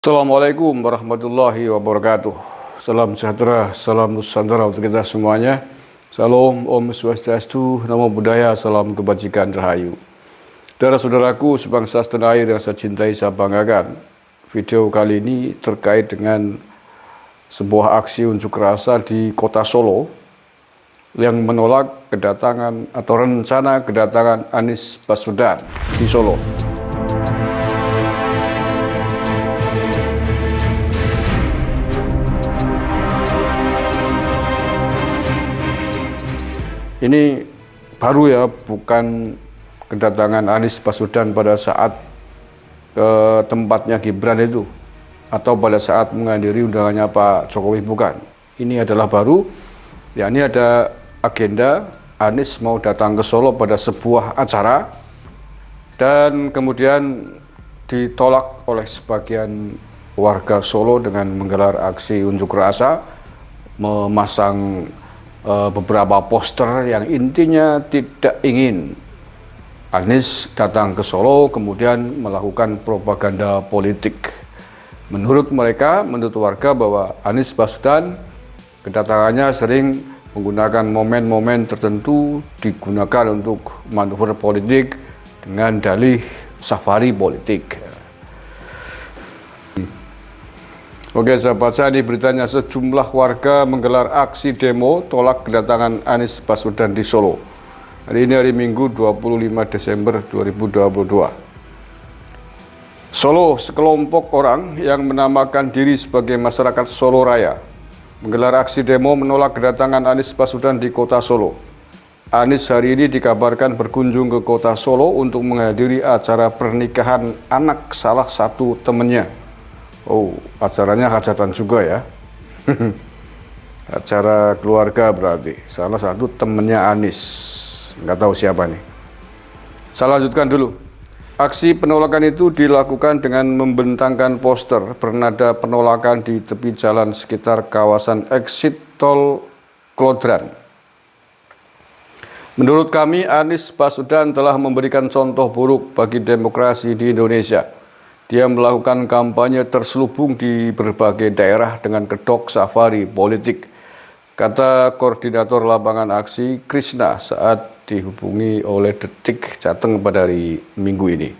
Assalamualaikum warahmatullahi wabarakatuh. Salam sejahtera, salam Nusantara untuk kita semuanya. Salam, Om Swastiastu, Namo Buddhaya, salam kebajikan rahayu. Saudara-saudaraku sebangsa setanah air yang saya cintai, saya banggakan. Video kali ini terkait dengan sebuah aksi unjuk rasa di kota Solo yang menolak kedatangan atau rencana kedatangan Anies Baswedan di Solo. Ini baru ya, bukan kedatangan Anies Baswedan pada saat ke tempatnya Gibran itu, atau pada saat menghadiri undangannya Pak Jokowi, bukan. Ini adalah baru, ya ini ada agenda Anies mau datang ke Solo pada sebuah acara, dan kemudian ditolak oleh sebagian warga Solo dengan menggelar aksi unjuk rasa, memasang beberapa poster yang intinya tidak ingin Anies datang ke Solo, kemudian melakukan propaganda politik. Menurut mereka, menurut warga, bahwa Anies Baswedan kedatangannya sering menggunakan momen-momen tertentu, digunakan untuk manuver politik dengan dalih safari politik. Oke, saya baca di beritanya, sejumlah warga menggelar aksi demo tolak kedatangan Anies Baswedan di Solo. Hari ini hari Minggu 25 Desember 2022. Solo, sekelompok orang yang menamakan diri sebagai masyarakat Solo Raya menggelar aksi demo menolak kedatangan Anies Baswedan di kota Solo. Anies hari ini dikabarkan berkunjung ke kota Solo untuk menghadiri acara pernikahan anak salah satu temannya. Oh, acaranya hajatan juga ya. Acara keluarga berarti. Salah satu temennya Anies. Nggak tahu siapa nih. Saya lanjutkan dulu. Aksi penolakan itu dilakukan dengan membentangkan poster bernada penolakan di tepi jalan sekitar kawasan exit tol Klodran. Menurut kami, Anies Baswedan telah memberikan contoh buruk bagi demokrasi di Indonesia. Dia melakukan kampanye terselubung di berbagai daerah dengan kedok safari politik, kata Koordinator Lapangan Aksi Krishna saat dihubungi oleh Detik Jateng pada hari Minggu ini.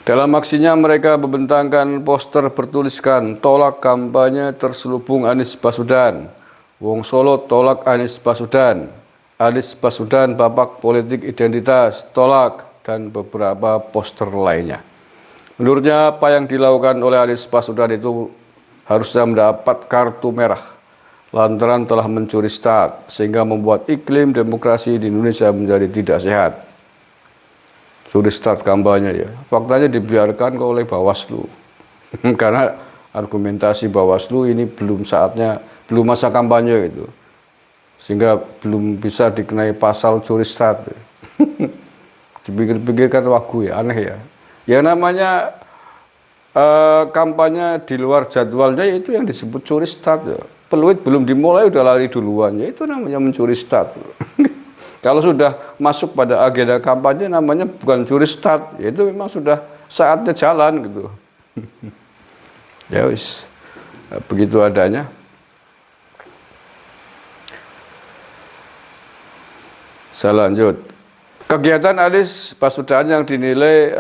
Dalam aksinya mereka membentangkan poster bertuliskan tolak kampanye terselubung Anies Baswedan, Wong Solo tolak Anies Baswedan, Anies Baswedan babak politik identitas tolak, dan beberapa poster lainnya. Menurutnya, apa yang dilakukan oleh Anies Baswedan itu harusnya mendapat kartu merah lantaran telah mencuri start, sehingga membuat iklim demokrasi di Indonesia menjadi tidak sehat. Curi start kampanye ya, faktanya dibiarkan oleh Bawaslu. Karena argumentasi Bawaslu ini belum saatnya, belum masa kampanye gitu, sehingga belum bisa dikenai pasal curi start. Dipikir-pikirkan wagu ya, aneh ya. Ya namanya kampanye di luar jadwalnya, itu yang disebut curi start. Ya. Peluit belum dimulai udah lari duluan, ya itu namanya mencuri start. Kalau sudah masuk pada agenda kampanye namanya bukan curi start, ya itu memang sudah saatnya jalan gitu. Ya wis, begitu adanya. Saya lanjut. Kegiatan Anies Baswedan yang dinilai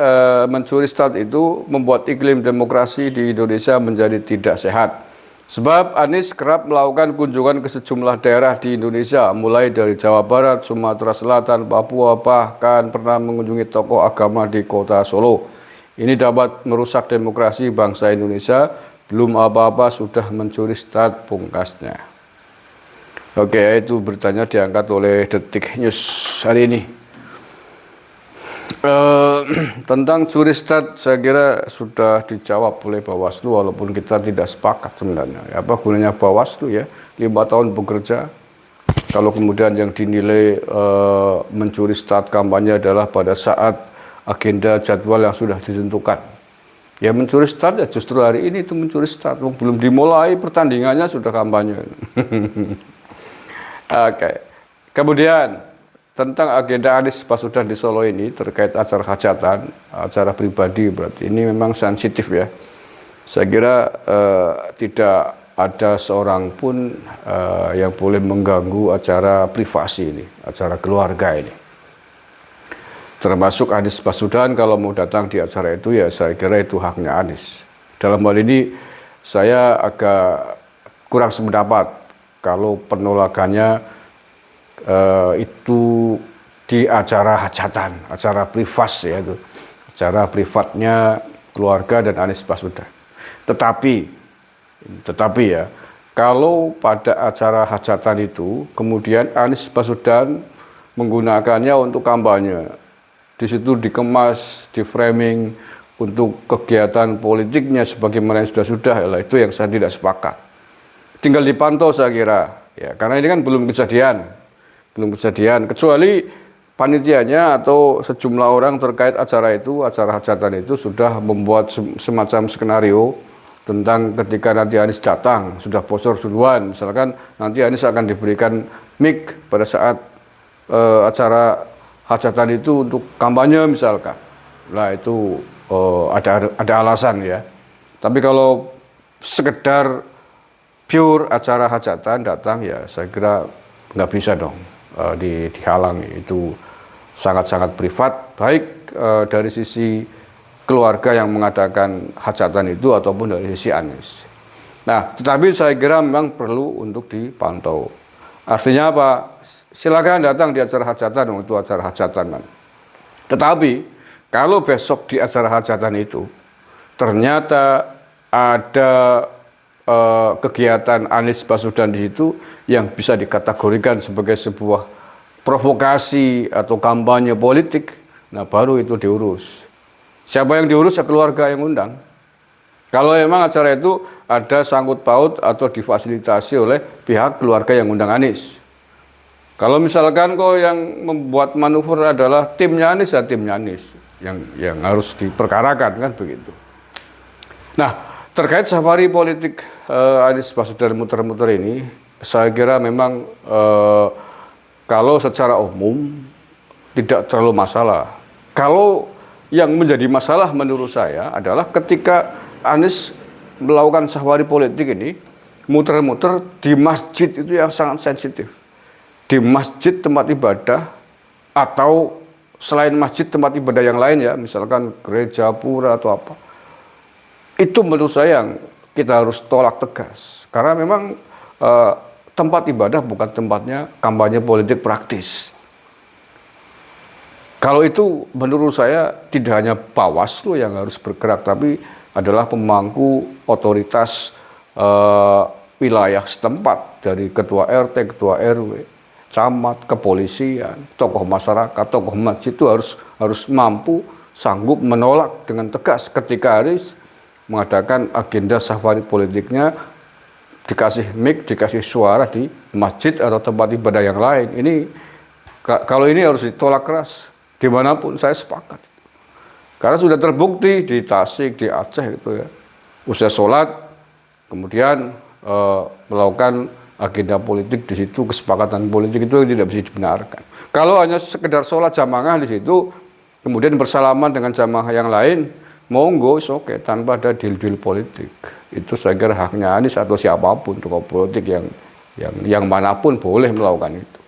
mencuri start itu membuat iklim demokrasi di Indonesia menjadi tidak sehat. Sebab Anies kerap melakukan kunjungan ke sejumlah daerah di Indonesia, mulai dari Jawa Barat, Sumatera Selatan, Papua, bahkan pernah mengunjungi tokoh agama di kota Solo. Ini dapat merusak demokrasi bangsa Indonesia, belum apa-apa sudah mencuri start, pungkasnya. Oke, itu beritanya diangkat oleh Detik News hari ini. Tentang curi start saya kira sudah dijawab oleh Bawaslu, walaupun kita tidak sepakat sebenarnya. Apa gunanya Bawaslu ya, 5 tahun bekerja, kalau kemudian yang dinilai mencuri start kampanye adalah pada saat agenda jadwal yang sudah ditentukan. Ya mencuri start ya justru hari ini itu mencuri start, belum dimulai pertandingannya sudah kampanye. Oke. Kemudian tentang agenda Anies Baswedan di Solo ini terkait acara hajatan, acara pribadi, berarti ini memang sensitif ya. Saya kira tidak ada seorang pun yang boleh mengganggu acara privasi ini, acara keluarga ini. Termasuk Anies Baswedan kalau mau datang di acara itu, ya saya kira itu haknya Anies. Dalam hal ini saya agak kurang sependapat kalau penolakannya itu di acara hajatan, acara privat ya itu, acara privatnya keluarga dan Anies Baswedan. Tetapi ya, kalau pada acara hajatan itu kemudian Anies Baswedan menggunakannya untuk kampanye, di situ dikemas, di framing untuk kegiatan politiknya sebagaimana yang sudah ya itu yang saya tidak sepakat. Tinggal dipantau saya kira, ya karena ini kan belum kejadian, kecuali panitianya atau sejumlah orang terkait acara hajatan itu sudah membuat semacam skenario tentang ketika nanti Anies datang, sudah bocor duluan, misalkan nanti Anies akan diberikan mic pada saat acara hajatan itu untuk kampanye misalkan. Nah itu ada alasan ya. Tapi kalau sekedar pure acara hajatan datang, ya saya kira nggak bisa dong dihalangi. Itu sangat-sangat privat, baik dari sisi keluarga yang mengadakan hajatan itu ataupun dari sisi Anies. Nah, tetapi saya kira memang perlu untuk dipantau. Artinya apa? Silakan datang di acara hajatan, itu acara hajatan. Tetapi kalau besok di acara hajatan itu ternyata ada kegiatan Anies Baswedan di situ yang bisa dikategorikan sebagai sebuah provokasi atau kampanye politik, nah baru itu diurus. Siapa yang diurus? Ya keluarga yang undang. Kalau memang acara itu ada sangkut paut atau difasilitasi oleh pihak keluarga yang undang Anies. Kalau misalkan kok yang membuat manuver adalah timnya Anies, ya timnya Anies yang harus diperkarakan, kan begitu. Nah, terkait safari politik Anies Baswedan muter-muter ini, saya kira memang kalau secara umum tidak terlalu masalah. Kalau yang menjadi masalah menurut saya adalah ketika Anies melakukan safari politik ini muter-muter di masjid itu yang sangat sensitif. Di masjid tempat ibadah atau selain masjid tempat ibadah yang lain ya, misalkan gereja, pura atau apa. Itu menurut saya yang kita harus tolak tegas. Karena memang tempat ibadah bukan tempatnya kampanye politik praktis. Kalau itu menurut saya tidak hanya Bawaslu yang harus bergerak, tapi adalah pemangku otoritas wilayah setempat, dari ketua RT, ketua RW, camat, kepolisian, tokoh masyarakat, tokoh masjid itu harus mampu, sanggup menolak dengan tegas ketika Anies mengadakan agenda safari politiknya, dikasih mic, dikasih suara di masjid atau tempat ibadah yang lain. Ini kalau ini harus ditolak keras dimanapun, saya sepakat. Karena sudah terbukti di Tasik, di Aceh gitu ya, usai sholat kemudian melakukan agenda politik di situ, kesepakatan politik itu tidak bisa dibenarkan. Kalau hanya sekedar sholat jamaah di situ, kemudian bersalaman dengan jamaah yang lain, monggo, oke, tanpa ada deal-deal politik. Itu saya kira haknya Anies atau siapapun tokoh politik yang manapun boleh melakukan itu.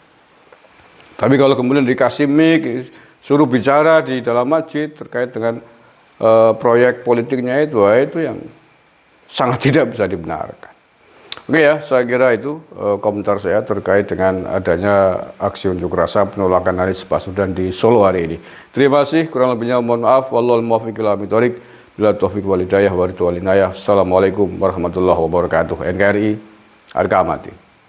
Tapi kalau kemudian dikasih mic, suruh bicara di dalam masjid terkait dengan proyek politiknya itu yang sangat tidak bisa dibenarkan. Oke ya, saya kira itu komentar saya terkait dengan adanya aksi unjuk rasa penolakan Anies Baswedan di Solo hari ini. Terima kasih, kurang lebihnya mohon maaf. Wallahul muwaffiq ila aqwamit thoriq. Bila taufiq wal hidayah wa ridwan. Assalamualaikum warahmatullahi wabarakatuh. NKRI harga mati.